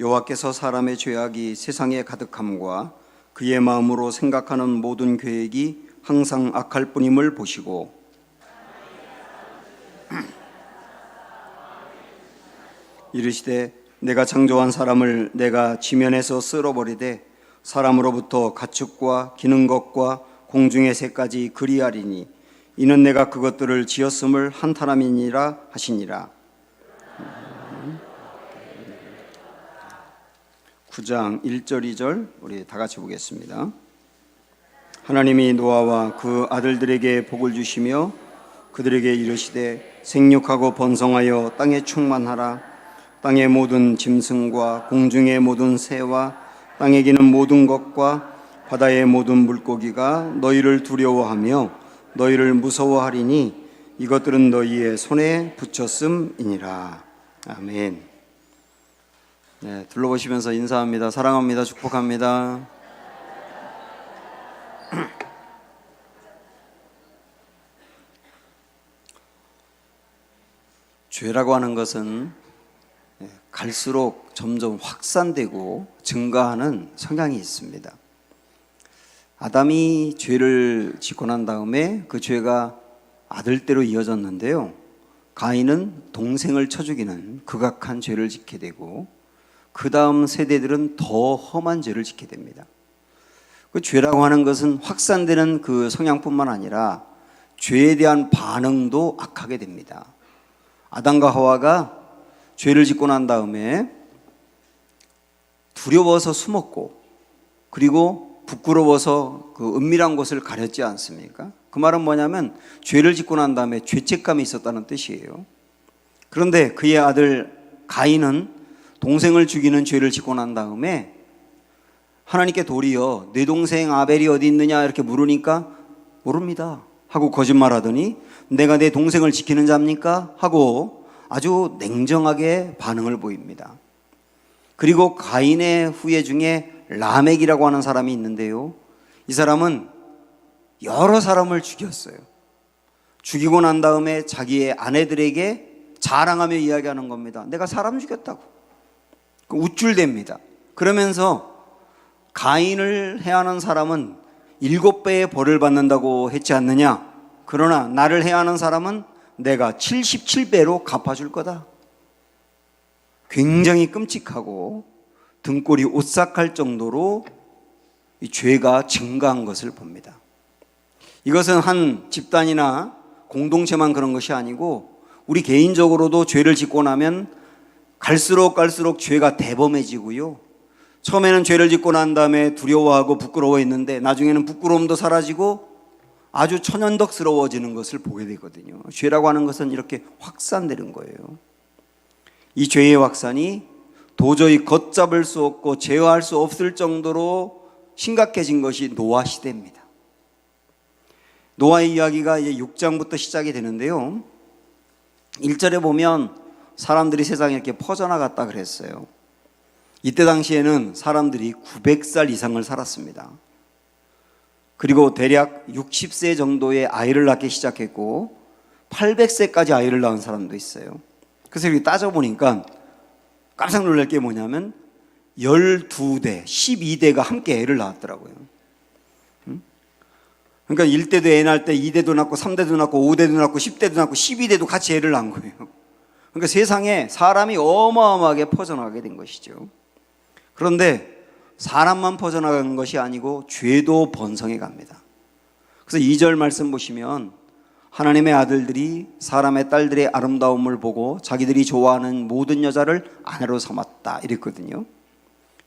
여호와께서 사람의 죄악이 세상에 가득함과 그의 마음으로 생각하는 모든 계획이 항상 악할 뿐임을 보시고 이르시되 내가 창조한 사람을 내가 지면에서 쓸어버리되 사람으로부터 가축과 기는 것과 공중의 새까지 그리하리니 이는 내가 그것들을 지었음을 한탄함이니라 하시니라. 9장 1절 2절 우리 다 같이 보겠습니다. 하나님이 노아와 그 아들들에게 복을 주시며 그들에게 이르시되 생육하고 번성하여 땅에 충만하라. 땅의 모든 짐승과 공중의 모든 새와 땅에 기는 모든 것과 바다의 모든 물고기가 너희를 두려워하며 너희를 무서워하리니 이것들은 너희의 손에 붙였음이니라. 아멘. 네, 둘러보시면서 인사합니다. 사랑합니다. 축복합니다. 죄라고 하는 것은 갈수록 점점 확산되고 증가하는 성향이 있습니다. 아담이 죄를 짓고 난 다음에 그 죄가 아들대로 이어졌는데요, 가인은 동생을 쳐 죽이는 극악한 죄를 짓게 되고 그 다음 세대들은 더 험한 죄를 짓게 됩니다. 그 죄라고 하는 것은 확산되는 그 성향뿐만 아니라 죄에 대한 반응도 악하게 됩니다. 아담과 하와가 죄를 짓고 난 다음에 두려워서 숨었고 그리고 부끄러워서 그 은밀한 곳을 가렸지 않습니까? 그 말은 뭐냐면 죄를 짓고 난 다음에 죄책감이 있었다는 뜻이에요. 그런데 그의 아들 가인은 동생을 죽이는 죄를 짓고 난 다음에 하나님께 도리어 내 동생 아벨이 어디 있느냐 이렇게 물으니까 모릅니다 하고 거짓말하더니 내가 내 동생을 지키는 자입니까? 하고 아주 냉정하게 반응을 보입니다. 그리고 가인의 후예 중에 라멕이라고 하는 사람이 있는데요, 이 사람은 여러 사람을 죽였어요. 죽이고 난 다음에 자기의 아내들에게 자랑하며 이야기하는 겁니다. 내가 사람 죽였다고. 우쭐댑니다. 그러면서 가인을 해하는 사람은 7배의 벌을 받는다고 했지 않느냐? 그러나 나를 해하는 사람은 내가 77배로 갚아줄 거다. 굉장히 끔찍하고 등골이 오싹할 정도로 이 죄가 증가한 것을 봅니다. 이것은 한 집단이나 공동체만 그런 것이 아니고 우리 개인적으로도 죄를 짓고 나면 갈수록 죄가 대범해지고요, 처음에는 죄를 짓고 난 다음에 두려워하고 부끄러워했는데 나중에는 부끄러움도 사라지고 아주 천연덕스러워지는 것을 보게 되거든요. 죄라고 하는 것은 이렇게 확산되는 거예요. 이 죄의 확산이 도저히 걷잡을 수 없고 제어할 수 없을 정도로 심각해진 것이 노아 시대입니다. 노아의 이야기가 이제 6장부터 시작이 되는데요, 1절에 보면 사람들이 세상에 이렇게 퍼져나갔다 그랬어요. 이때 당시에는 사람들이 900살 이상을 살았습니다. 그리고 대략 60세 정도의 아이를 낳기 시작했고 800세까지 아이를 낳은 사람도 있어요. 그래서 이렇게 따져보니까 깜짝 놀랄 게 뭐냐면 12대, 12대가 함께 애를 낳았더라고요. 그러니까 1대도 애 낳을 때 2대도 낳고 3대도 낳고 5대도 낳고 10대도 낳고 12대도 같이 애를 낳은 거예요. 그러니까 세상에 사람이 어마어마하게 퍼져나가게 된 것이죠. 그런데 사람만 퍼져나가는 것이 아니고 죄도 번성해 갑니다. 그래서 2절 말씀 보시면 하나님의 아들들이 사람의 딸들의 아름다움을 보고 자기들이 좋아하는 모든 여자를 아내로 삼았다 이랬거든요.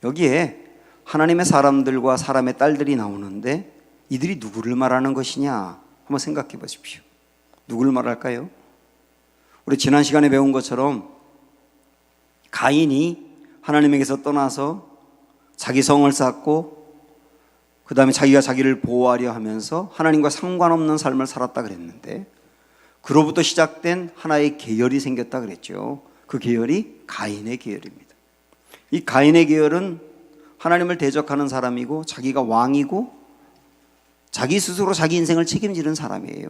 여기에 하나님의 사람들과 사람의 딸들이 나오는데 이들이 누구를 말하는 것이냐 한번 생각해 보십시오. 누구를 말할까요? 우리 지난 시간에 배운 것처럼 가인이 하나님에게서 떠나서 자기 성을 쌓고 그 다음에 자기가 자기를 보호하려 하면서 하나님과 상관없는 삶을 살았다 그랬는데 그로부터 시작된 하나의 계열이 생겼다 그랬죠. 그 계열이 가인의 계열입니다. 이 가인의 계열은 하나님을 대적하는 사람이고 자기가 왕이고 자기 스스로 자기 인생을 책임지는 사람이에요.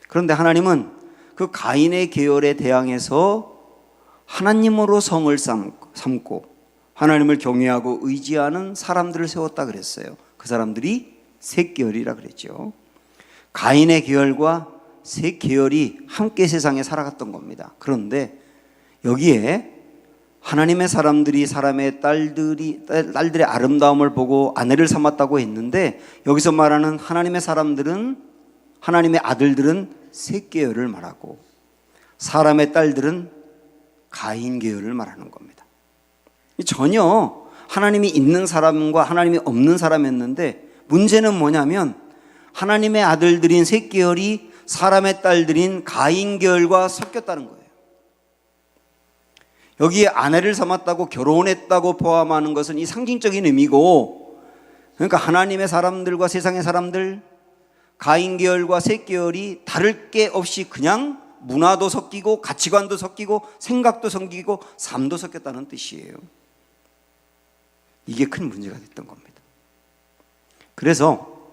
그런데 하나님은 그 가인의 계열에 대항해서 하나님으로 성을 삼고 하나님을 경외하고 의지하는 사람들을 세웠다 그랬어요. 그 사람들이 셋 계열이라 그랬죠. 가인의 계열과 셋 계열이 함께 세상에 살아갔던 겁니다. 그런데 여기에 하나님의 사람들이 사람의 딸들의 아름다움을 보고 아내를 삼았다고 했는데, 여기서 말하는 하나님의 사람들은, 하나님의 아들들은 셋 계열을 말하고 사람의 딸들은 가인 계열을 말하는 겁니다. 전혀 하나님이 있는 사람과 하나님이 없는 사람이었는데, 문제는 뭐냐면 하나님의 아들들인 셋 계열이 사람의 딸들인 가인 계열과 섞였다는 거예요. 여기에 아내를 삼았다고 결혼했다고 포함하는 것은 이 상징적인 의미고, 그러니까 하나님의 사람들과 세상의 사람들, 가인 계열과 셋 계열이 다를 게 없이 그냥 문화도 섞이고 가치관도 섞이고 생각도 섞이고 삶도 섞였다는 뜻이에요. 이게 큰 문제가 됐던 겁니다. 그래서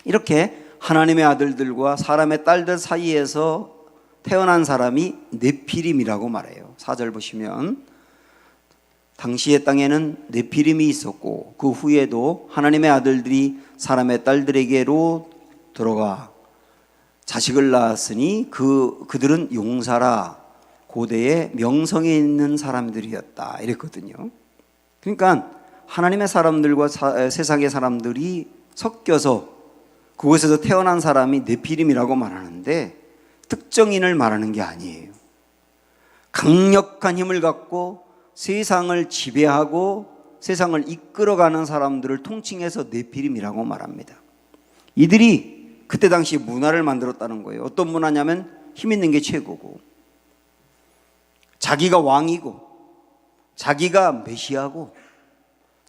이렇게 하나님의 아들들과 사람의 딸들 사이에서 태어난 사람이 네피림이라고 말해요. 4절 보시면 당시의 땅에는 네피림이 있었고 그 후에도 하나님의 아들들이 사람의 딸들에게로 들어가 자식을 낳았으니 그들은 용사라, 고대의 명성에 있는 사람들이었다 이랬거든요. 그러니까 하나님의 사람들과 세상의 사람들이 섞여서 그곳에서 태어난 사람이 네피림이라고 말하는데, 특정인을 말하는 게 아니에요. 강력한 힘을 갖고 세상을 지배하고 세상을 이끌어가는 사람들을 통칭해서 네피림이라고 말합니다. 이들이 그때 당시 문화를 만들었다는 거예요. 어떤 문화냐면 힘 있는 게 최고고, 자기가 왕이고, 자기가 메시아고,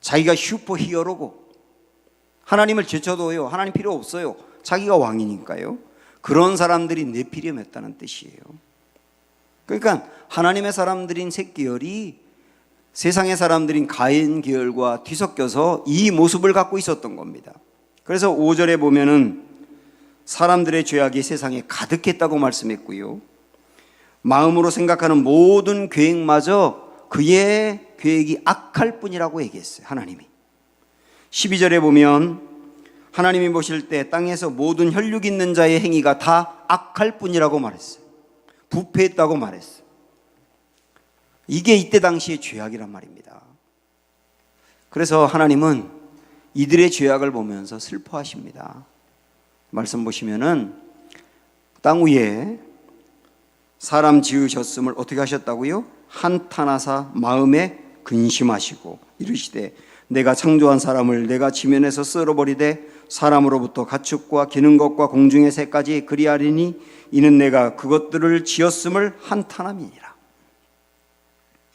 자기가 슈퍼히어로고, 하나님을 제쳐도요, 하나님 필요 없어요. 자기가 왕이니까요. 그런 사람들이 네피림이었다는 뜻이에요. 그러니까 하나님의 사람들인 셋 계열이 세상의 사람들인 가인 계열과 뒤섞여서 이 모습을 갖고 있었던 겁니다. 그래서 5절에 보면은 사람들의 죄악이 세상에 가득했다고 말씀했고요, 마음으로 생각하는 모든 계획마저 그의 계획이 악할 뿐이라고 얘기했어요. 하나님이 12절에 보면 하나님이 보실 때 땅에서 모든 혈육 있는 자의 행위가 다 악할 뿐이라고 말했어요. 부패했다고 말했어요. 이게 이때 당시의 죄악이란 말입니다. 그래서 하나님은 이들의 죄악을 보면서 슬퍼하십니다. 말씀 보시면은 땅 위에 사람 지으셨음을 어떻게 하셨다고요? 한탄하사 마음에 근심하시고 이르시되 내가 창조한 사람을 내가 지면에서 쓸어버리되 사람으로부터 가축과 기는 것과 공중의 새까지 그리하리니 이는 내가 그것들을 지었음을 한탄함이니라.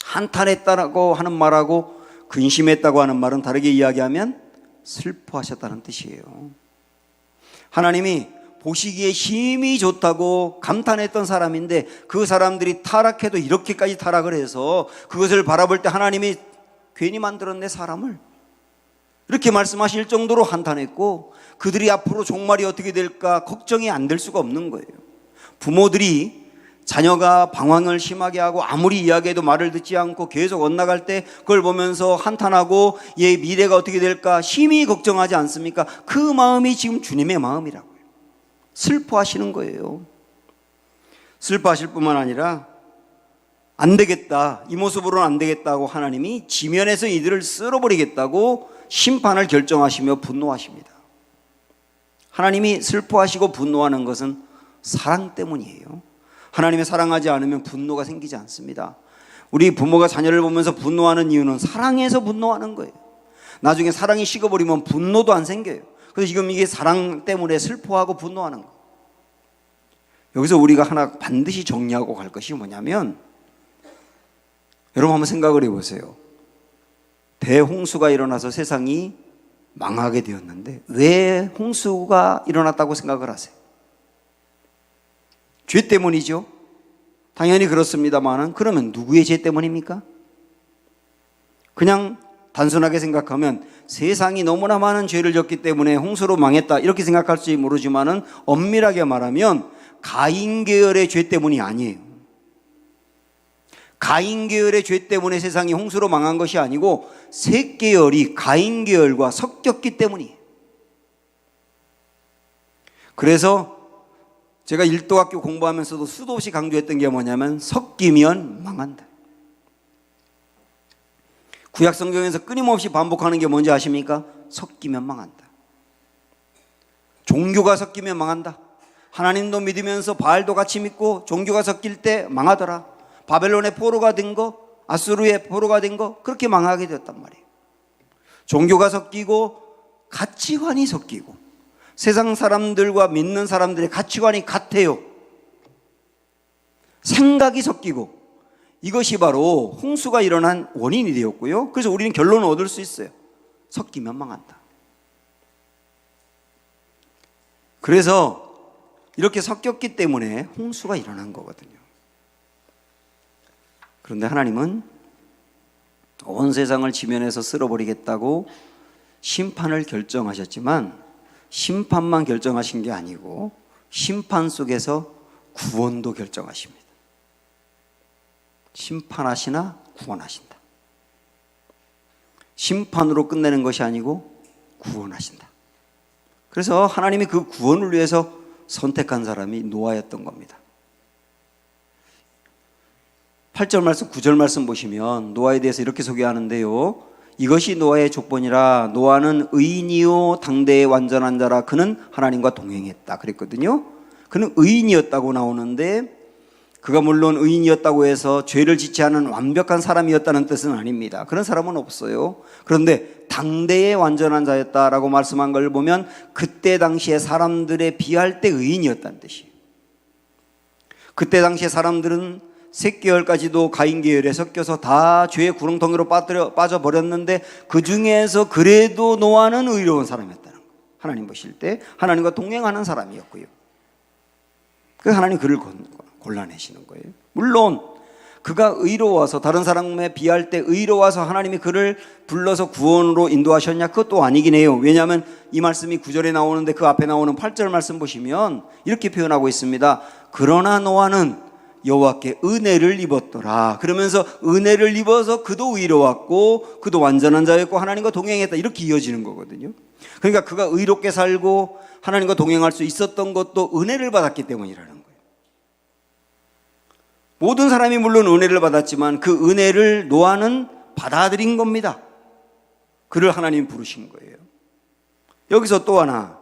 한탄했다고 하는 말하고 근심했다고 하는 말은 다르게 이야기하면 슬퍼하셨다는 뜻이에요. 하나님이 보시기에 힘이 좋다고 감탄했던 사람인데 그 사람들이 타락해도 이렇게까지 타락을 해서 그것을 바라볼 때 하나님이 괜히 만들었네 사람을, 이렇게 말씀하실 정도로 한탄했고, 그들이 앞으로 종말이 어떻게 될까 걱정이 안 될 수가 없는 거예요. 부모들이 자녀가 방황을 심하게 하고 아무리 이야기해도 말을 듣지 않고 계속 엇나갈 때 그걸 보면서 한탄하고 얘 미래가 어떻게 될까 심히 걱정하지 않습니까? 그 마음이 지금 주님의 마음이라고요. 슬퍼하시는 거예요. 슬퍼하실 뿐만 아니라 안 되겠다, 이 모습으로는 안 되겠다고 하나님이 지면에서 이들을 쓸어버리겠다고 심판을 결정하시며 분노하십니다. 하나님이 슬퍼하시고 분노하는 것은 사랑 때문이에요. 하나님이 사랑하지 않으면 분노가 생기지 않습니다. 우리 부모가 자녀를 보면서 분노하는 이유는 사랑해서 분노하는 거예요. 나중에 사랑이 식어버리면 분노도 안 생겨요. 그래서 지금 이게 사랑 때문에 슬퍼하고 분노하는 거예요. 여기서 우리가 하나 반드시 정리하고 갈 것이 뭐냐면, 여러분 한번 생각을 해보세요. 대홍수가 일어나서 세상이 망하게 되었는데 왜 홍수가 일어났다고 생각을 하세요? 죄 때문이죠. 당연히 그렇습니다만, 그러면 누구의 죄 때문입니까? 그냥 단순하게 생각하면 세상이 너무나 많은 죄를 졌기 때문에 홍수로 망했다 이렇게 생각할지 모르지만은 엄밀하게 말하면 가인 계열의 죄 때문이 아니에요. 가인 계열의 죄 때문에 세상이 홍수로 망한 것이 아니고 셋 계열이 가인 계열과 섞였기 때문이에요. 그래서 제가 일도학교 공부하면서도 수도 없이 강조했던 게 뭐냐면 섞이면 망한다. 구약 성경에서 끊임없이 반복하는 게 뭔지 아십니까? 섞이면 망한다. 종교가 섞이면 망한다. 하나님도 믿으면서 바알도 같이 믿고 종교가 섞일 때 망하더라. 바벨론의 포로가 된 거, 아수르의 포로가 된 거, 그렇게 망하게 되었단 말이에요. 종교가 섞이고 가치관이 섞이고 세상 사람들과 믿는 사람들의 가치관이 같아요. 생각이 섞이고 이것이 바로 홍수가 일어난 원인이 되었고요. 그래서 우리는 결론을 얻을 수 있어요. 섞이면 망한다. 그래서 이렇게 섞였기 때문에 홍수가 일어난 거거든요. 그런데 하나님은 온 세상을 지면에서 쓸어버리겠다고 심판을 결정하셨지만 심판만 결정하신 게 아니고 심판 속에서 구원도 결정하십니다. 심판하시나 구원하신다. 심판으로 끝내는 것이 아니고 구원하신다. 그래서 하나님이 그 구원을 위해서 선택한 사람이 노아였던 겁니다. 8절 말씀, 9절 말씀 보시면 노아에 대해서 이렇게 소개하는데요. 이것이 노아의 족본이라 노아는 의인이요 당대의 완전한 자라 그는 하나님과 동행했다 그랬거든요. 그는 의인이었다고 나오는데 그가 물론 의인이었다고 해서 죄를 짓지 않은 완벽한 사람이었다는 뜻은 아닙니다. 그런 사람은 없어요. 그런데 당대의 완전한 자였다라고 말씀한 걸 보면 그때 당시에 사람들에 비할 때 의인이었다는 뜻이에요. 그때 당시에 사람들은 셋 계열까지도 가인 계열에 섞여서 다 죄의 구렁텅이로 빠져버렸는데 그 중에서 그래도 노아는 의로운 사람이었다는 거예요. 하나님 보실 때 하나님과 동행하는 사람이었고요. 그래서 하나님 그를 골라내시는 거예요. 물론 그가 의로워서 다른 사람에 비할 때 의로워서 하나님이 그를 불러서 구원으로 인도하셨냐? 그것도 아니긴 해요. 왜냐하면 이 말씀이 9절에 나오는데 그 앞에 나오는 8절 말씀 보시면 이렇게 표현하고 있습니다. 그러나 노아는 여호와께 은혜를 입었더라. 그러면서 은혜를 입어서 그도 의로웠고 그도 완전한 자였고 하나님과 동행했다. 이렇게 이어지는 거거든요. 그러니까 그가 의롭게 살고 하나님과 동행할 수 있었던 것도 은혜를 받았기 때문이라는 거예요. 모든 사람이 물론 은혜를 받았지만 그 은혜를 노아는 받아들인 겁니다. 그를 하나님 부르신 거예요. 여기서 또 하나,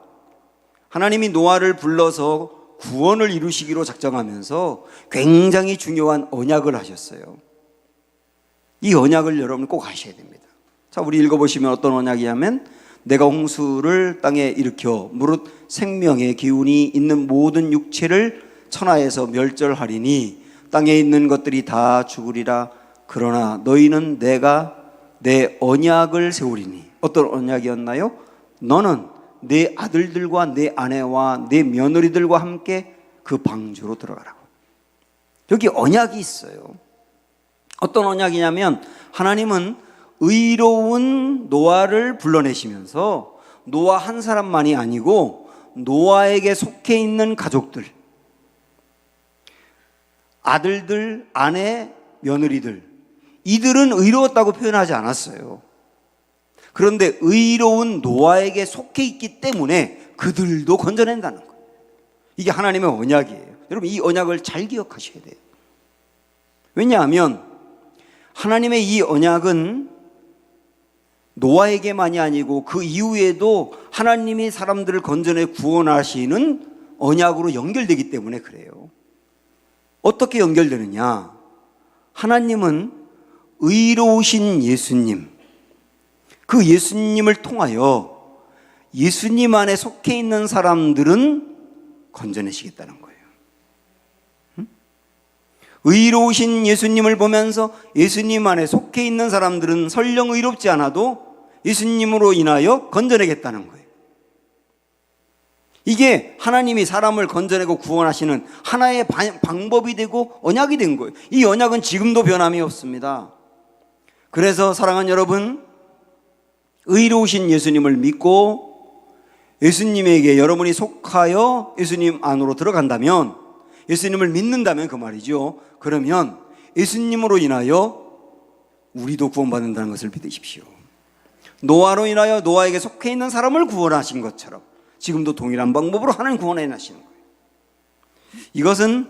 하나님이 노아를 불러서 구원을 이루시기로 작정하면서 굉장히 중요한 언약을 하셨어요. 이 언약을 여러분 꼭 하셔야 됩니다. 자, 우리 읽어보시면 어떤 언약이냐면 내가 홍수를 땅에 일으켜 무릇 생명의 기운이 있는 모든 육체를 천하에서 멸절하리니 땅에 있는 것들이 다 죽으리라. 그러나 너희는 내가 내 언약을 세우리니. 어떤 언약이었나요? 너는 내 아들들과 내 아내와 내 며느리들과 함께 그 방주로 들어가라고. 여기 언약이 있어요. 어떤 언약이냐면 하나님은 의로운 노아를 불러내시면서 노아 한 사람만이 아니고 노아에게 속해 있는 가족들, 아들들, 아내, 며느리들, 이들은 의로웠다고 표현하지 않았어요. 그런데 의로운 노아에게 속해 있기 때문에 그들도 건져낸다는 거예요. 이게 하나님의 언약이에요. 여러분 이 언약을 잘 기억하셔야 돼요. 왜냐하면 하나님의 이 언약은 노아에게만이 아니고 그 이후에도 하나님이 사람들을 건져내 구원하시는 언약으로 연결되기 때문에 그래요. 어떻게 연결되느냐? 하나님은 의로우신 예수님, 그 예수님을 통하여 예수님 안에 속해 있는 사람들은 건져내시겠다는 거예요. 의로우신 예수님을 보면서 예수님 안에 속해 있는 사람들은 설령 의롭지 않아도 예수님으로 인하여 건져내겠다는 거예요. 이게 하나님이 사람을 건져내고 구원하시는 하나의 방법이 되고 언약이 된 거예요. 이 언약은 지금도 변함이 없습니다. 그래서 사랑하는 여러분, 의로우신 예수님을 믿고 예수님에게 여러분이 속하여 예수님 안으로 들어간다면, 예수님을 믿는다면 그 말이죠. 그러면 예수님으로 인하여 우리도 구원받는다는 것을 믿으십시오. 노아로 인하여 노아에게 속해 있는 사람을 구원하신 것처럼 지금도 동일한 방법으로 하나님 구원해 나시는 거예요. 이것은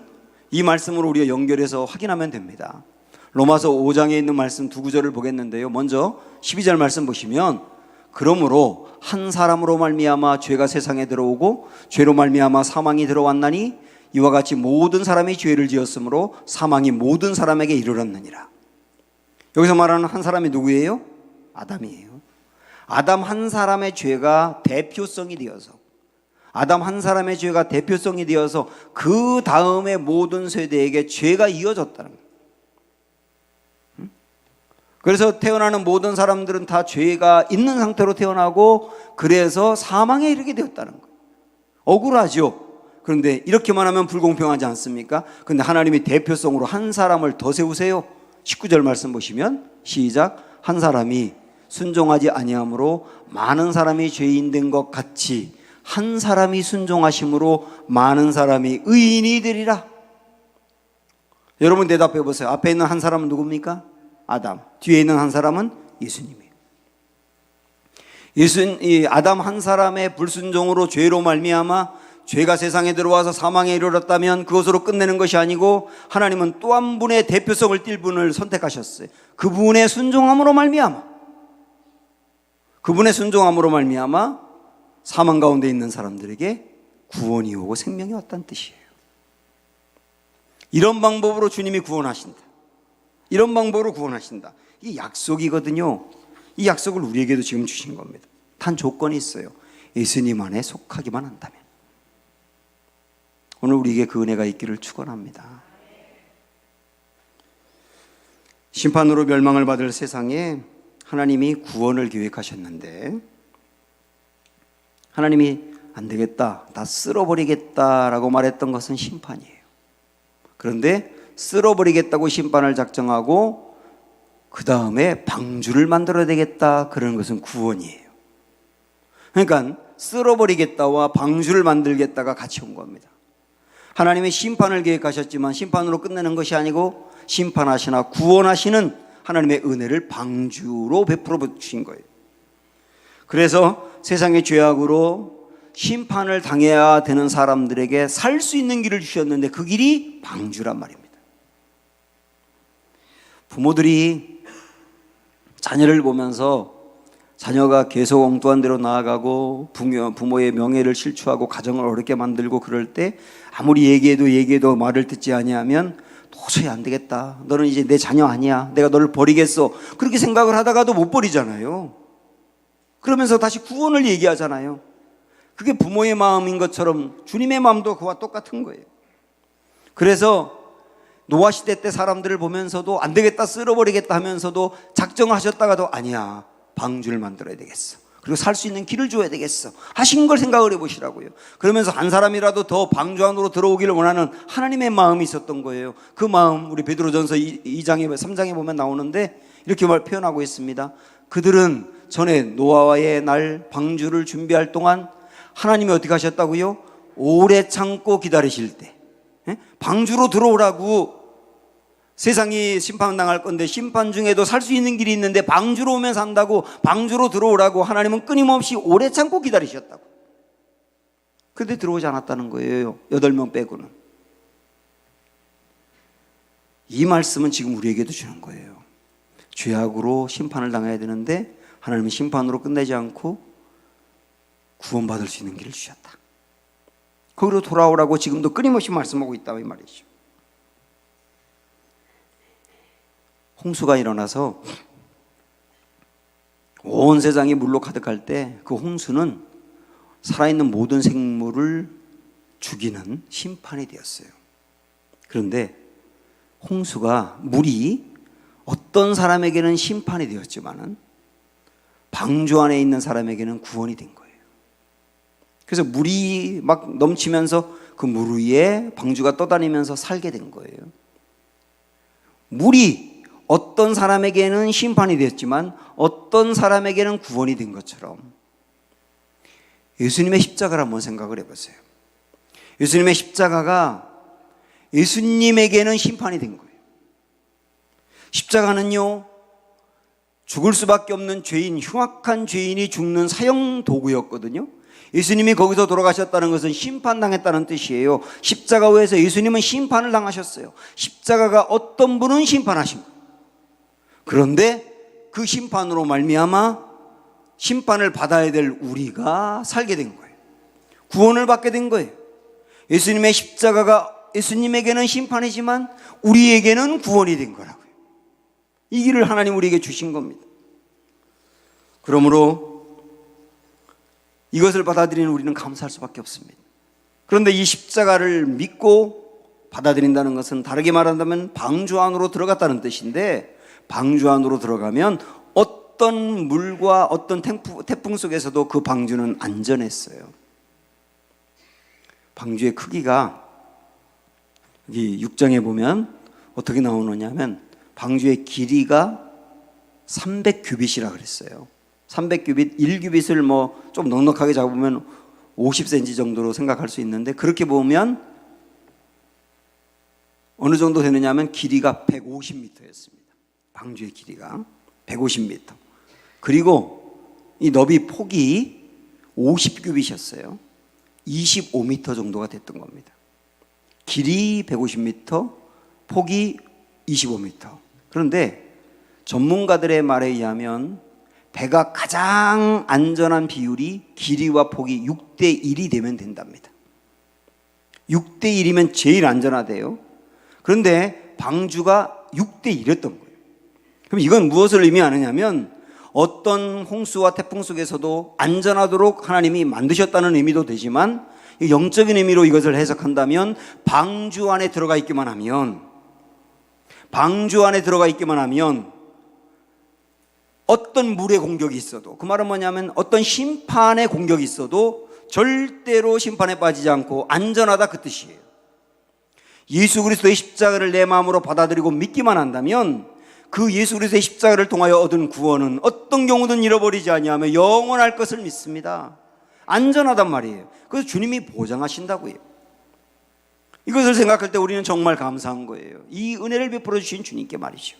이 말씀으로 우리가 연결해서 확인하면 됩니다. 로마서 5장에 있는 말씀 두 구절을 보겠는데요. 먼저 12절 말씀 보시면, 그러므로 한 사람으로 말미암아 죄가 세상에 들어오고 죄로 말미암아 사망이 들어왔나니 이와 같이 모든 사람이 죄를 지었으므로 사망이 모든 사람에게 이르렀느니라. 여기서 말하는 한 사람이 누구예요? 아담이에요. 아담 한 사람의 죄가 대표성이 되어서, 아담 한 사람의 죄가 대표성이 되어서 그 다음에 모든 세대에게 죄가 이어졌다는 거예요. 그래서 태어나는 모든 사람들은 다 죄가 있는 상태로 태어나고 그래서 사망에 이르게 되었다는 거예요. 억울하죠. 그런데 이렇게만 하면 불공평하지 않습니까? 그런데 하나님이 대표성으로 한 사람을 더 세우세요. 19절 말씀 보시면 시작. 한 사람이 순종하지 아니함으로 많은 사람이 죄인 된 것 같이 한 사람이 순종하심으로 많은 사람이 의인이 되리라. 여러분 대답해 보세요. 앞에 있는 한 사람은 누굽니까? 아담. 뒤에 있는 한 사람은 예수님이에요. 아담 한 사람의 불순종으로 죄로 말미암아 죄가 세상에 들어와서 사망에 이르렀다면 그것으로 끝내는 것이 아니고 하나님은 또 한 분의 대표성을 띌 분을 선택하셨어요. 그분의 순종함으로 말미암아, 그분의 순종함으로 말미암아 사망 가운데 있는 사람들에게 구원이 오고 생명이 왔다는 뜻이에요. 이런 방법으로 주님이 구원하신다. 이런 방법으로 구원하신다. 이게 약속이거든요. 이 약속을 우리에게도 지금 주신 겁니다. 단 조건이 있어요. 예수님 안에 속하기만 한다면. 오늘 우리에게 그 은혜가 있기를 축원합니다. 심판으로 멸망을 받을 세상에 하나님이 구원을 계획하셨는데, 하나님이 안 되겠다, 다 쓸어버리겠다라고 말했던 것은 심판이에요. 그런데 쓸어버리겠다고 심판을 작정하고 그 다음에 방주를 만들어야 되겠다, 그런 것은 구원이에요. 그러니까 쓸어버리겠다와 방주를 만들겠다가 같이 온 겁니다. 하나님이 심판을 계획하셨지만 심판으로 끝내는 것이 아니고 심판하시나 구원하시는 하나님의 은혜를 방주로 베풀어 주신 거예요. 그래서 세상의 죄악으로 심판을 당해야 되는 사람들에게 살 수 있는 길을 주셨는데 그 길이 방주란 말입니다. 부모들이 자녀를 보면서 자녀가 계속 엉뚱한 대로 나아가고 부모의 명예를 실추하고 가정을 어렵게 만들고 그럴 때 아무리 얘기해도 말을 듣지 아니하면 도저히 안 되겠다, 너는 이제 내 자녀 아니야, 내가 너를 버리겠어, 그렇게 생각을 하다가도 못 버리잖아요. 그러면서 다시 구원을 얘기하잖아요. 그게 부모의 마음인 것처럼 주님의 마음도 그와 똑같은 거예요. 그래서 노아 시대 때 사람들을 보면서도 안 되겠다, 쓸어버리겠다 하면서도 작정하셨다가도 아니야, 방주를 만들어야 되겠어, 그리고 살 수 있는 길을 줘야 되겠어 하신 걸 생각을 해보시라고요. 그러면서 한 사람이라도 더 방주 안으로 들어오기를 원하는 하나님의 마음이 있었던 거예요. 그 마음 우리 베드로전서 2장에 3장에 보면 나오는데 이렇게 표현하고 있습니다. 그들은 전에 노아의 날 방주를 준비할 동안 하나님이 어떻게 하셨다고요? 오래 참고 기다리실 때 방주로 들어오라고. 세상이 심판당할 건데 심판 중에도 살 수 있는 길이 있는데 방주로 오면 산다고, 방주로 들어오라고 하나님은 끊임없이 오래 참고 기다리셨다고. 그런데 들어오지 않았다는 거예요. 8명 빼고는. 이 말씀은 지금 우리에게도 주는 거예요. 죄악으로 심판을 당해야 되는데 하나님은 심판으로 끝내지 않고 구원받을 수 있는 길을 주셨다. 거기로 돌아오라고 지금도 끊임없이 말씀하고 있다, 이 말이죠. 홍수가 일어나서 온 세상이 물로 가득할 때 그 홍수는 살아있는 모든 생물을 죽이는 심판이 되었어요. 그런데 홍수가, 물이 어떤 사람에게는 심판이 되었지만은 방주 안에 있는 사람에게는 구원이 된 거예요. 그래서 물이 막 넘치면서 그 물 위에 방주가 떠다니면서 살게 된 거예요. 물이 어떤 사람에게는 심판이 되었지만 어떤 사람에게는 구원이 된 것처럼 예수님의 십자가를 한번 생각을 해보세요. 예수님의 십자가가 예수님에게는 심판이 된 거예요. 십자가는요, 죽을 수밖에 없는 죄인, 흉악한 죄인이 죽는 사형 도구였거든요. 예수님이 거기서 돌아가셨다는 것은 심판당했다는 뜻이에요. 십자가에서 예수님은 심판을 당하셨어요. 십자가가 어떤 분은 심판하신 거예요. 그런데 그 심판으로 말미암아 심판을 받아야 될 우리가 살게 된 거예요. 구원을 받게 된 거예요. 예수님의 십자가가 예수님에게는 심판이지만 우리에게는 구원이 된 거라고요. 이 길을 하나님 우리에게 주신 겁니다. 그러므로 이것을 받아들이는 우리는 감사할 수밖에 없습니다. 그런데 이 십자가를 믿고 받아들인다는 것은 다르게 말한다면 방주 안으로 들어갔다는 뜻인데, 방주 안으로 들어가면 어떤 물과 어떤 태풍 속에서도 그 방주는 안전했어요. 방주의 크기가 여기 6장에 보면 어떻게 나오느냐면 방주의 길이가 300규빗이라 그랬어요. 300규빗, 1규빗을 뭐 좀 넉넉하게 잡으면 50cm 정도로 생각할 수 있는데, 그렇게 보면 어느 정도 되느냐 하면 길이가 150m였습니다. 방주의 길이가 150m. 그리고 이 너비 폭이 50규빗이었어요. 25m 정도가 됐던 겁니다. 길이 150m, 폭이 25m. 그런데 전문가들의 말에 의하면 배가 가장 안전한 비율이 길이와 폭이 6대1이 되면 된답니다. 6대1이면 제일 안전하대요. 그런데 방주가 6대1이었던 거예요. 그럼 이건 무엇을 의미하느냐면 어떤 홍수와 태풍 속에서도 안전하도록 하나님이 만드셨다는 의미도 되지만, 영적인 의미로 이것을 해석한다면 방주 안에 들어가 있기만 하면, 어떤 물의 공격이 있어도, 그 말은 뭐냐면 어떤 심판의 공격이 있어도 절대로 심판에 빠지지 않고 안전하다, 그 뜻이에요. 예수 그리스도의 십자가를 내 마음으로 받아들이고 믿기만 한다면 그 예수 그리스도의 십자가를 통하여 얻은 구원은 어떤 경우든 잃어버리지 아니하며 영원할 것을 믿습니다. 안전하단 말이에요. 그래서 주님이 보장하신다고요. 이것을 생각할 때 우리는 정말 감사한 거예요. 이 은혜를 베풀어 주신 주님께 말이죠.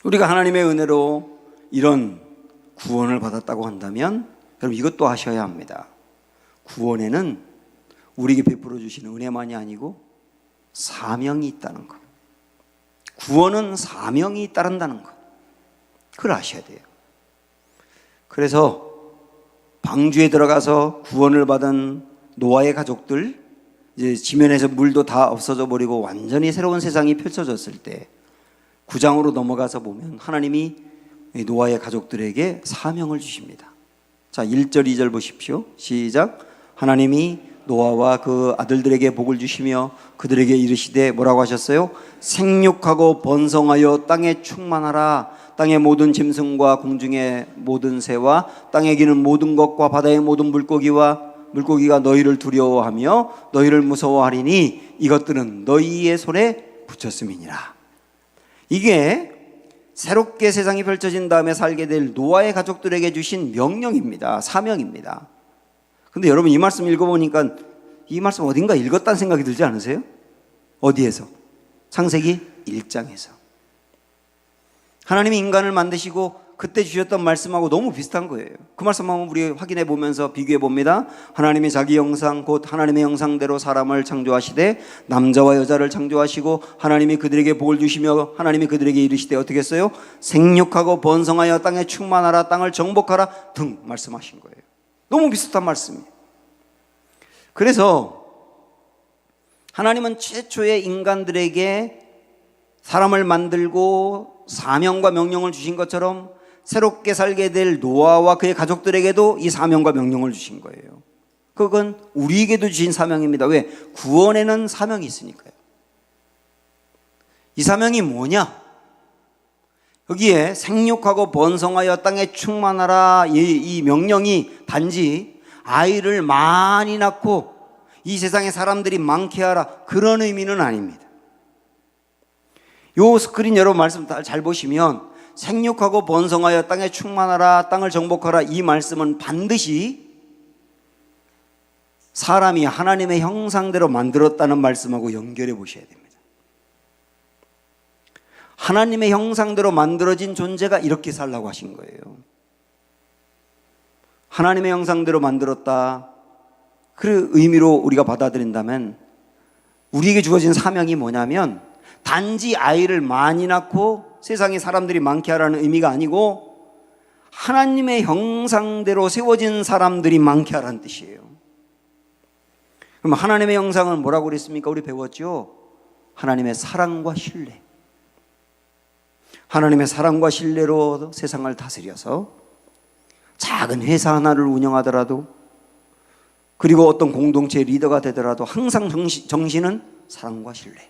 우리가 하나님의 은혜로 이런 구원을 받았다고 한다면 여러분 이것도 하셔야 합니다. 구원에는 우리에게 베풀어 주시는 은혜만이 아니고 사명이 있다는 것. 구원은 사명이 따른다는 것. 그걸 아셔야 돼요. 그래서 방주에 들어가서 구원을 받은 노아의 가족들, 이제 지면에서 물도 다 없어져 버리고 완전히 새로운 세상이 펼쳐졌을 때 9장으로 넘어가서 보면 하나님이 노아의 가족들에게 사명을 주십니다. 자, 1절 2절 보십시오. 시작. 하나님이 노아와 그 아들들에게 복을 주시며 그들에게 이르시되 뭐라고 하셨어요? 생육하고 번성하여 땅에 충만하라. 땅의 모든 짐승과 공중의 모든 새와 땅에 기는 모든 것과 바다의 모든 물고기가 너희를 두려워하며 너희를 무서워하리니 이것들은 너희의 손에 붙였음이니라. 이게 새롭게 세상이 펼쳐진 다음에 살게 될 노아의 가족들에게 주신 명령입니다. 사명입니다. 근데 여러분 이 말씀 읽어보니까 이 말씀 어딘가 읽었다는 생각이 들지 않으세요? 어디에서? 창세기 1장에서. 하나님이 인간을 만드시고 그때 주셨던 말씀하고 너무 비슷한 거예요. 그 말씀 한번 우리 확인해 보면서 비교해 봅니다. 하나님이 자기 형상 곧 하나님의 형상대로 사람을 창조하시되 남자와 여자를 창조하시고 하나님이 그들에게 복을 주시며 하나님이 그들에게 이르시되 어떻게 했어요? 생육하고 번성하여 땅에 충만하라, 땅을 정복하라 등 말씀하신 거예요. 너무 비슷한 말씀이에요. 그래서 하나님은 최초의 인간들에게 사람을 만들고 사명과 명령을 주신 것처럼 새롭게 살게 될 노아와 그의 가족들에게도 이 사명과 명령을 주신 거예요. 그건 우리에게도 주신 사명입니다. 왜? 구원에는 사명이 있으니까요. 이 사명이 뭐냐? 여기에 생육하고 번성하여 땅에 충만하라, 이 명령이 단지 아이를 많이 낳고 이 세상에 사람들이 많게 하라, 그런 의미는 아닙니다. 요 스크린 여러분 말씀 잘 보시면 생육하고 번성하여 땅에 충만하라, 땅을 정복하라, 이 말씀은 반드시 사람이 하나님의 형상대로 만들었다는 말씀하고 연결해 보셔야 됩니다. 하나님의 형상대로 만들어진 존재가 이렇게 살라고 하신 거예요. 하나님의 형상대로 만들었다, 그 의미로 우리가 받아들인다면 우리에게 주어진 사명이 뭐냐면 단지 아이를 많이 낳고 세상에 사람들이 많게 하라는 의미가 아니고 하나님의 형상대로 세워진 사람들이 많게 하라는 뜻이에요. 그럼 하나님의 형상은 뭐라고 그랬습니까? 우리 배웠죠? 하나님의 사랑과 신뢰. 하나님의 사랑과 신뢰로 세상을 다스려서 작은 회사 하나를 운영하더라도, 그리고 어떤 공동체 리더가 되더라도 항상 정신은 사랑과 신뢰.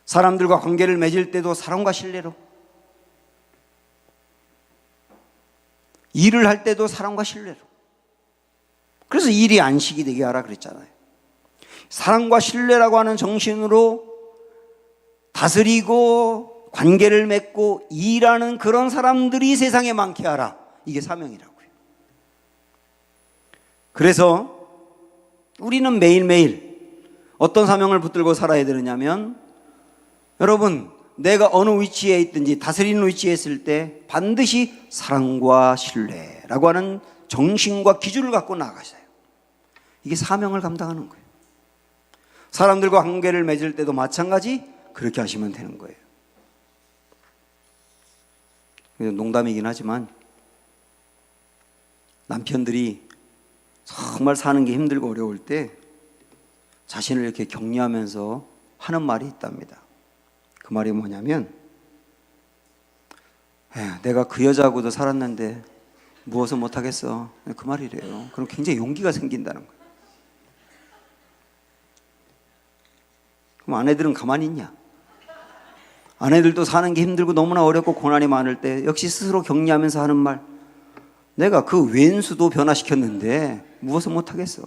사람들과 관계를 맺을 때도 사랑과 신뢰로, 일을 할 때도 사랑과 신뢰로. 그래서 일이 안식이 되게 하라 그랬잖아요. 사랑과 신뢰라고 하는 정신으로 다스리고 관계를 맺고 일하는 그런 사람들이 세상에 많게 하라. 이게 사명이라고요. 그래서 우리는 매일매일 어떤 사명을 붙들고 살아야 되느냐면, 여러분, 내가 어느 위치에 있든지 다스리는 위치에 있을 때 반드시 사랑과 신뢰라고 하는 정신과 기준을 갖고 나아가셔요. 이게 사명을 감당하는 거예요. 사람들과 관계를 맺을 때도 마찬가지 그렇게 하시면 되는 거예요. 농담이긴 하지만 남편들이 정말 사는 게 힘들고 어려울 때 자신을 이렇게 격려하면서 하는 말이 있답니다. 그 말이 뭐냐면, 내가 그 여자하고도 살았는데 무엇을 못하겠어. 그 말이래요. 그럼 굉장히 용기가 생긴다는 거예요. 그럼 아내들은 가만히 있냐? 아내들도 사는 게 힘들고 너무나 어렵고 고난이 많을 때 역시 스스로 격려하면서 하는 말, 내가 그 왼수도 변화시켰는데 무엇을 못하겠어.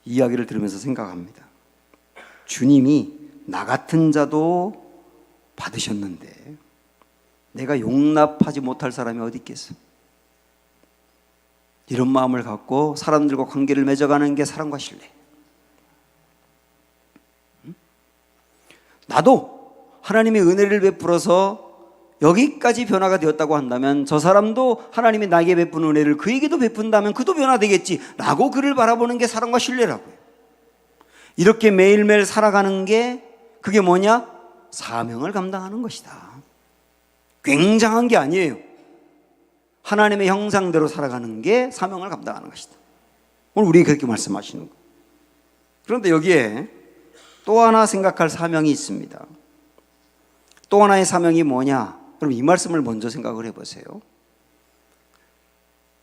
이 이야기를 들으면서 생각합니다. 주님이 나 같은 자도 받으셨는데 내가 용납하지 못할 사람이 어디 있겠어. 이런 마음을 갖고 사람들과 관계를 맺어가는 게 사랑과 신뢰. 나도 하나님의 은혜를 베풀어서 여기까지 변화가 되었다고 한다면 저 사람도 하나님이 나에게 베푼 은혜를 그에게도 베푼다면 그도 변화되겠지 라고 그를 바라보는 게 사랑과 신뢰라고요. 이렇게 매일매일 살아가는 게 그게 뭐냐? 사명을 감당하는 것이다. 굉장한 게 아니에요. 하나님의 형상대로 살아가는 게 사명을 감당하는 것이다. 오늘 우리에게 그렇게 말씀하시는 거예요. 그런데 여기에 또 하나 생각할 사명이 있습니다. 또 하나의 사명이 뭐냐? 그럼 이 말씀을 먼저 생각을 해보세요.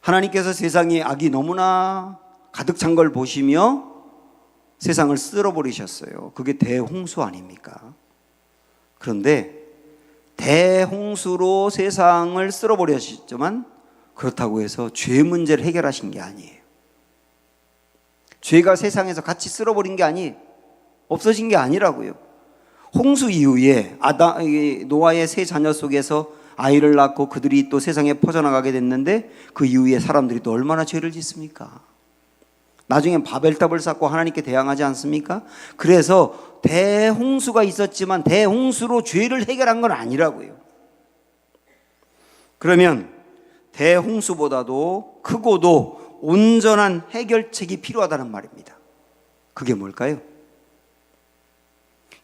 하나님께서 세상에 악이 너무나 가득 찬 걸 보시며 세상을 쓸어버리셨어요. 그게 대홍수 아닙니까? 그런데 대홍수로 세상을 쓸어버리셨지만 그렇다고 해서 죄 문제를 해결하신 게 아니에요. 죄가 세상에서 같이 쓸어버린 게 아니에요. 없어진 게 아니라고요. 홍수 이후에 노아의 세 자녀 속에서 아이를 낳고 그들이 또 세상에 퍼져나가게 됐는데 그 이후에 사람들이 또 얼마나 죄를 짓습니까? 나중엔 바벨탑을 쌓고 하나님께 대항하지 않습니까? 그래서 대홍수가 있었지만 대홍수로 죄를 해결한 건 아니라고요. 그러면 대홍수보다도 크고도 온전한 해결책이 필요하다는 말입니다. 그게 뭘까요?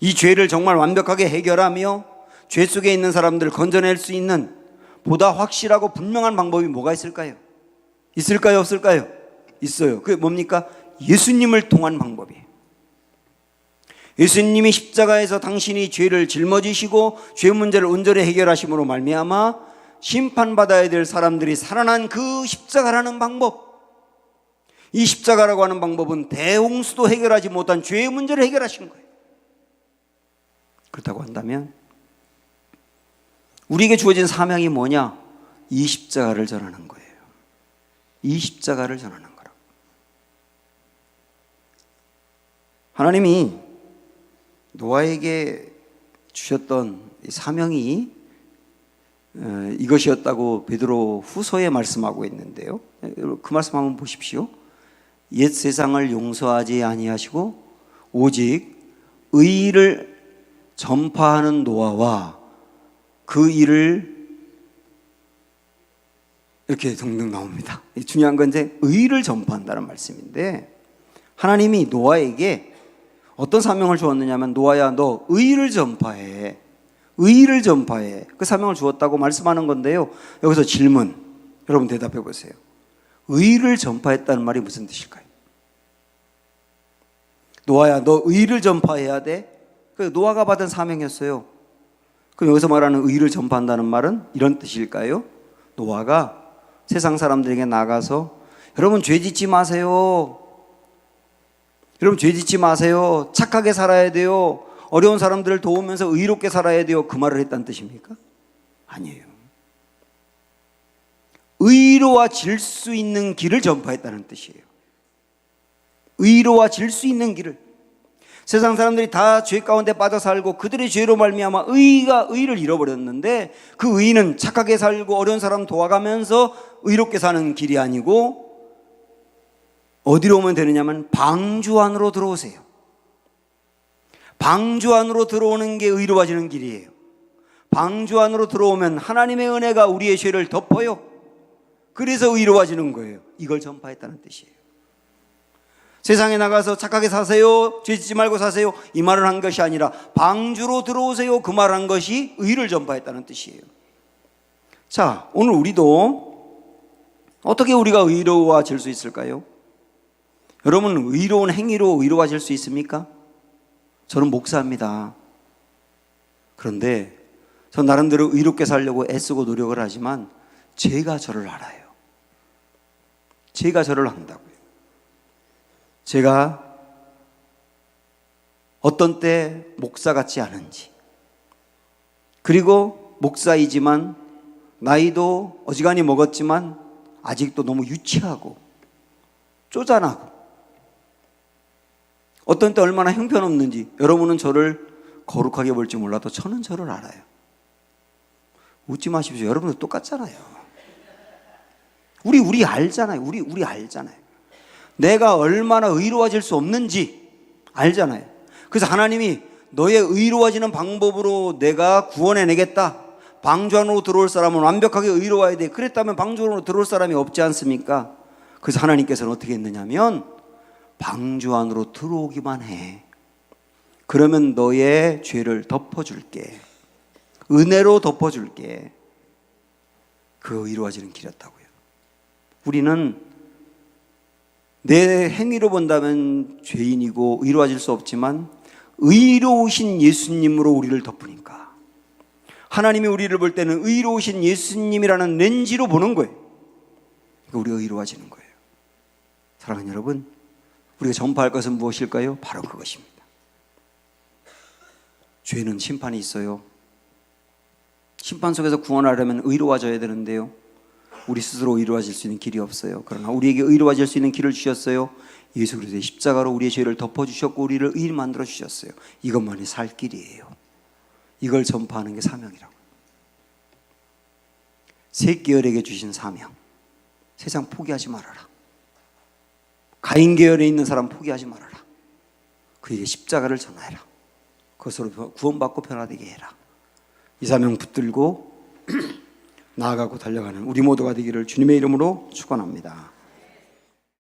이 죄를 정말 완벽하게 해결하며 죄 속에 있는 사람들을 건져낼 수 있는 보다 확실하고 분명한 방법이 뭐가 있을까요? 있을까요? 없을까요? 있어요. 그게 뭡니까? 예수님을 통한 방법이에요. 예수님이 십자가에서 당신이 죄를 짊어지시고 죄 문제를 온전히 해결하심으로 말미암아 심판받아야 될 사람들이 살아난 그 십자가라는 방법, 이 십자가라고 하는 방법은 대홍수도 해결하지 못한 죄의 문제를 해결하신 거예요. 그렇다고 한다면 우리에게 주어진 사명이 뭐냐? 이 십자가를 전하는 거예요. 이 십자가를 전하는 거라고. 하나님이 노아에게 주셨던 이 사명이 이것이었다고 베드로 후서에 말씀하고 있는데요. 그 말씀 한번 보십시오. 옛 세상을 용서하지 아니하시고 오직 의를 전파하는 노아와 그 일을 이렇게 등등 나옵니다. 중요한 건 이제 의를 전파한다는 말씀인데, 하나님이 노아에게 어떤 사명을 주었느냐면, 노아야 너 의를 전파해, 의를 전파해, 그 사명을 주었다고 말씀하는 건데요. 여기서 질문, 여러분 대답해 보세요. 의를 전파했다는 말이 무슨 뜻일까요? 노아야 너 의를 전파해야 돼. 그 노아가 받은 사명이었어요. 그럼 여기서 말하는 의를 전파한다는 말은 이런 뜻일까요? 노아가 세상 사람들에게 나가서 여러분 죄 짓지 마세요, 여러분 죄 짓지 마세요, 착하게 살아야 돼요, 어려운 사람들을 도우면서 의롭게 살아야 돼요, 그 말을 했다는 뜻입니까? 아니에요. 의로워질 수 있는 길을 전파했다는 뜻이에요. 의로워질 수 있는 길을. 세상 사람들이 다 죄 가운데 빠져 살고 그들의 죄로 말미암아 의를 잃어버렸는데, 그 의는 착하게 살고 어려운 사람 도와가면서 의롭게 사는 길이 아니고 어디로 오면 되느냐면 방주 안으로 들어오세요. 방주 안으로 들어오는 게 의로워지는 길이에요. 방주 안으로 들어오면 하나님의 은혜가 우리의 죄를 덮어요. 그래서 의로워지는 거예요. 이걸 전파했다는 뜻이에요. 세상에 나가서 착하게 사세요, 죄 짓지 말고 사세요, 이 말을 한 것이 아니라 방주로 들어오세요, 그 말을 한 것이 의를 전파했다는 뜻이에요. 자, 오늘 우리도 어떻게 우리가 의로워질 수 있을까요? 여러분 의로운 행위로 의로워질 수 있습니까? 저는 목사입니다. 그런데 저 나름대로 의롭게 살려고 애쓰고 노력을 하지만 제가 저를 알아요. 제가 저를 안다고요. 제가 어떤 때 목사 같지 않은지, 그리고 목사이지만 나이도 어지간히 먹었지만 아직도 너무 유치하고 쪼잔하고, 어떤 때 얼마나 형편없는지 여러분은 저를 거룩하게 볼지 몰라도 저는 저를 알아요. 웃지 마십시오. 여러분도 똑같잖아요. 우리 알잖아요. 우리 알잖아요. 내가 얼마나 의로워질 수 없는지 알잖아요. 그래서 하나님이 너의 의로워지는 방법으로 내가 구원해내겠다, 방주 안으로 들어올 사람은 완벽하게 의로워야 돼, 그랬다면 방주 안으로 들어올 사람이 없지 않습니까? 그래서 하나님께서는 어떻게 했느냐면 방주 안으로 들어오기만 해. 그러면 너의 죄를 덮어줄게, 은혜로 덮어줄게. 그 의로워지는 길이었다고요. 우리는 내 행위로 본다면 죄인이고 의로워질 수 없지만 의로우신 예수님으로 우리를 덮으니까, 하나님이 우리를 볼 때는 의로우신 예수님이라는 렌즈로 보는 거예요. 그러니까 우리가 의로워지는 거예요. 사랑하는 여러분, 우리가 전파할 것은 무엇일까요? 바로 그것입니다. 죄는 심판이 있어요. 심판 속에서 구원하려면 의로워져야 되는데요, 우리 스스로 의로워질 수 있는 길이 없어요. 그러나 우리에게 의로워질 수 있는 길을 주셨어요. 예수 그리스도의 십자가로 우리의 죄를 덮어주셨고 우리를 의인 만들어 주셨어요. 이것만이 살 길이에요. 이걸 전파하는 게 사명이라고. 셋 계열에게 주신 사명, 세상 포기하지 말아라. 가인 계열에 있는 사람 포기하지 말아라. 그에게 십자가를 전하여라. 그것으로 구원받고 변화되게 해라. 이 사명 붙들고 나아가고 달려가는 우리 모두가 되기를 주님의 이름으로 축원합니다.